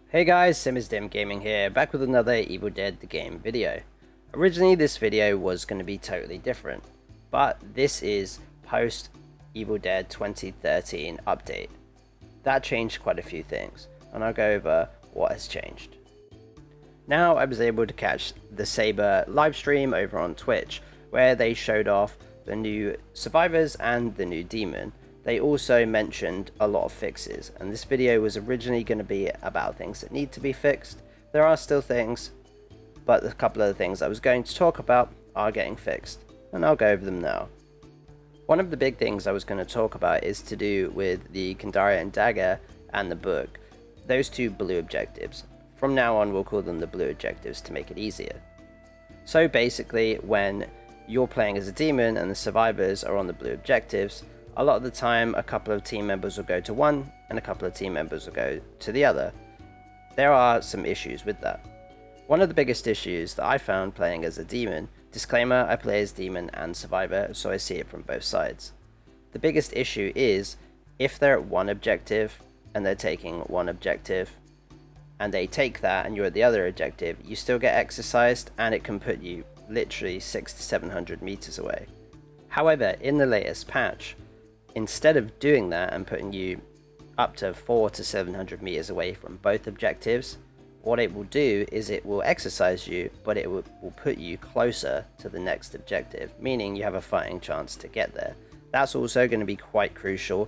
Hey guys, Dim Gaming here, back with another Evil Dead the Game video. Originally this video was going to be totally different, but this is post Evil Dead 2013 update. That changed quite a few things, and I'll go over what has changed. Now I was able to catch the Saber livestream over on Twitch, where they showed off the new survivors and the new demon. They also mentioned a lot of fixes, and this video was originally going to be about things that need to be fixed. There are still things, but a couple of the things I was going to talk about are getting fixed, and I'll go over them now. One of the big things I was going to talk about is to do with the Kandarian dagger and the book, those two blue objectives. From now on we'll call them the blue objectives to make it easier. So basically, when you're playing as a demon and the survivors are on the blue objectives, a lot of the time a couple of team members will go to one and a couple of team members will go to the other. There are some issues with that. One of the biggest issues that I found playing as a demon, disclaimer, I play as demon and survivor, so I see it from both sides. The biggest issue is if they're at one objective and they're taking one objective and they take that and you're at the other objective, you still get exercised and it can put you literally 600 to 700 meters away. However, in the latest patch, instead of doing that and putting you up to 400 to 700 meters away from both objectives, what it will do is it will exercise you, but it will put you closer to the next objective, meaning you have a fighting chance to get there. That's also going to be quite crucial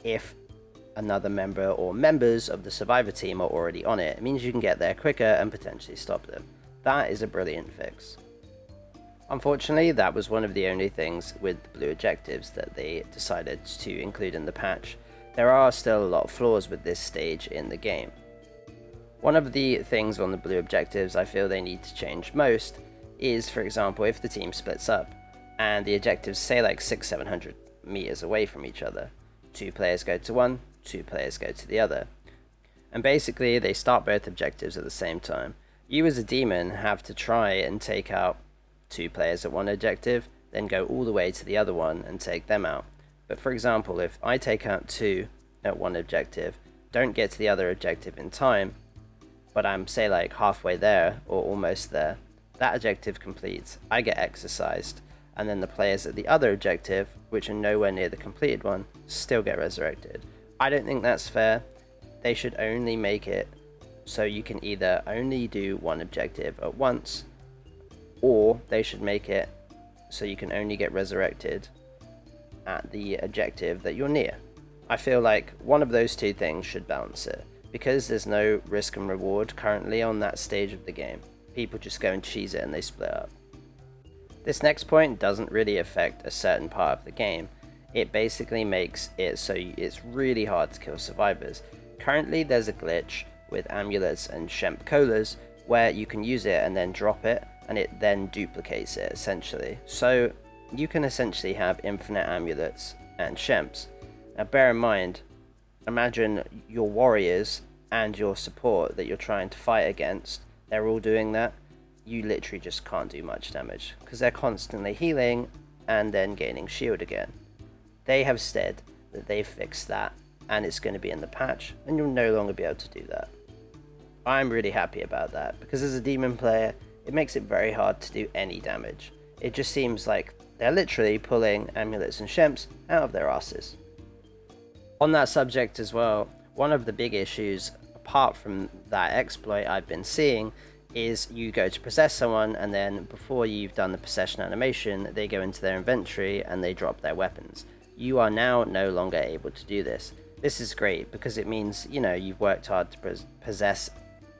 if another member or members of the survivor team are already on it. It means you can get there quicker and potentially stop them. That is a brilliant fix. Unfortunately, that was one of the only things with the blue objectives that they decided to include in the patch. There are still a lot of flaws with this stage in the game. One of the things on the blue objectives I feel they need to change most is, for example, if the team splits up and the objectives say like 600-700 meters away from each other. Two players go to one, two players go to the other. And basically they start both objectives at the same time. You as a demon have to try and take out two players at one objective, then go all the way to the other one and take them out. But for example, if I take out two at one objective, don't get to the other objective in time, but I'm say like halfway there or almost there, that objective completes, I get exercised, and then the players at the other objective, which are nowhere near the completed one, still get resurrected. I don't think that's fair. They should only make it so you can either only do one objective at once, or they should make it so you can only get resurrected at the objective that you're near. I feel like one of those two things should balance it, because there's no risk and reward currently on that stage of the game. People just go and cheese it and they split up. This next point doesn't really affect a certain part of the game. It basically makes it so it's really hard to kill survivors. Currently there's a glitch with amulets and Shem colas where you can use it and then drop it, and it then duplicates it essentially. So you can essentially have infinite amulets and Shems. Now bear in mind, imagine your warriors and your support that you're trying to fight against, they're all doing that. You literally just can't do much damage because they're constantly healing and then gaining shield again. They have said that they've fixed that and it's going to be in the patch, and you'll no longer be able to do that. I'm really happy about that because as a demon player, it makes it very hard to do any damage. It just seems like they're literally pulling amulets and Shems out of their asses. On that subject as well, one of the big issues, apart from that exploit I've been seeing, is you go to possess someone and then before you've done the possession animation, they go into their inventory and they drop their weapons. You are now no longer able to do this. This is great because it means, you know, you've worked hard to possess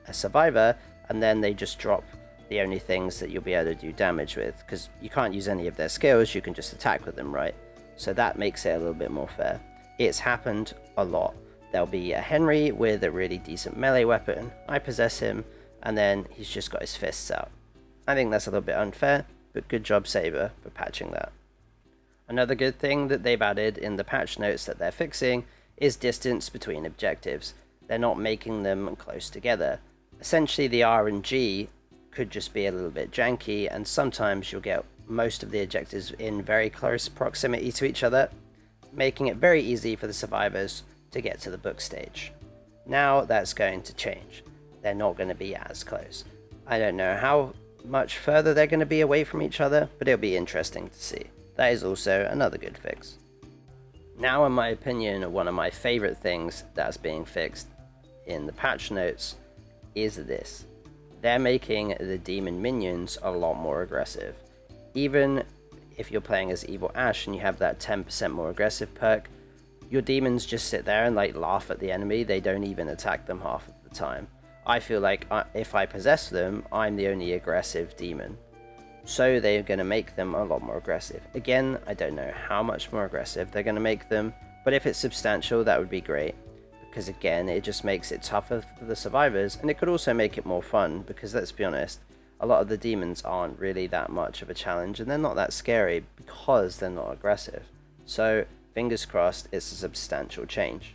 a survivor and then they just drop the only things that you'll be able to do damage with, because you can't use any of their skills, you can just attack with them, right? So that makes it a little bit more fair. It's happened a lot. There'll be a Henry with a really decent melee weapon, I possess him, and then he's just got his fists out. I think that's a little bit unfair, but good job Saber for patching that. Another good thing that they've added in the patch notes that they're fixing is distance between objectives. They're not making them close together. Essentially the RNG could just be a little bit janky, and sometimes you'll get most of the objectives in very close proximity to each other. making it very easy for the survivors to get to the book stage. Now that's going to change. They're not going to be as close. I don't know how much further they're going to be away from each other, but it'll be interesting to see. That is also another good fix. Now, in my opinion, one of my favorite things that's being fixed in the patch notes is this. They're making the demon minions a lot more aggressive. Even if you're playing as Evil Ash and you have that 10% more aggressive perk, your demons just sit there and like laugh at the enemy. They don't even attack them half of the time. I feel like if I possess them, I'm the only aggressive demon. So they're going to make them a lot more aggressive. Again, I don't know how much more aggressive they're going to make them, but if it's substantial, that would be great. Because again, it just makes it tougher for the survivors, and it could also make it more fun, because let's be honest, a lot of the demons aren't really that much of a challenge, and they're not that scary because they're not aggressive. So, fingers crossed, it's a substantial change.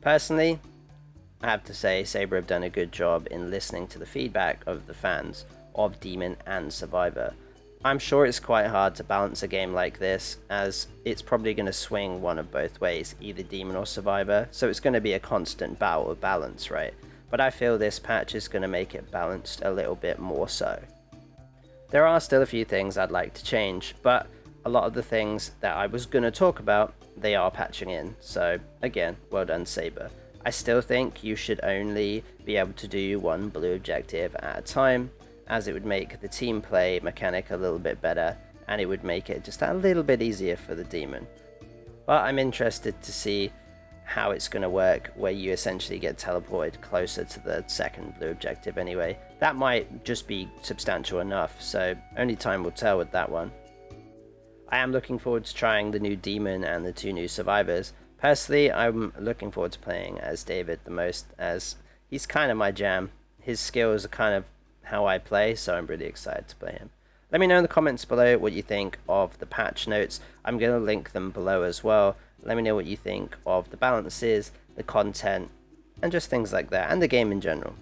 Personally, I have to say, Saber have done a good job in listening to the feedback of the fans of Demon and Survivor. I'm sure it's quite hard to balance a game like this, as it's probably going to swing one of both ways, either Demon or Survivor, so it's going to be a constant battle of balance, right? But I feel this patch is going to make it balanced a little bit more so. There are still a few things I'd like to change, but a lot of the things that I was going to talk about, they are patching in, so again, well done Saber. I still think you should only be able to do one blue objective at a time, as it would make the team play mechanic a little bit better, and it would make it just a little bit easier for the demon. But I'm interested to see how it's going to work, where you essentially get teleported closer to the second blue objective anyway. That might just be substantial enough, so only time will tell with that one. I am looking forward to trying the new demon and the 2 new survivors. Personally, I'm looking forward to playing as David the most, as he's kind of my jam. His skills are kind of how I play, so I'm really excited to play him. Let me know in the comments below what you think of the patch notes. I'm going to link them below as well. Let me know what you think of the balances, the content, and just things like that, and the game in general.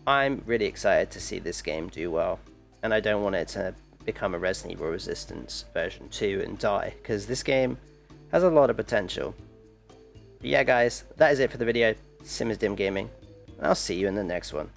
I'm really excited to see this game do well, and I don't want it to become a Resident Evil Resistance version 2 and die, because this game has a lot of potential. But yeah guys, that is it for the video. Dim Gaming, and I'll see you in the next one.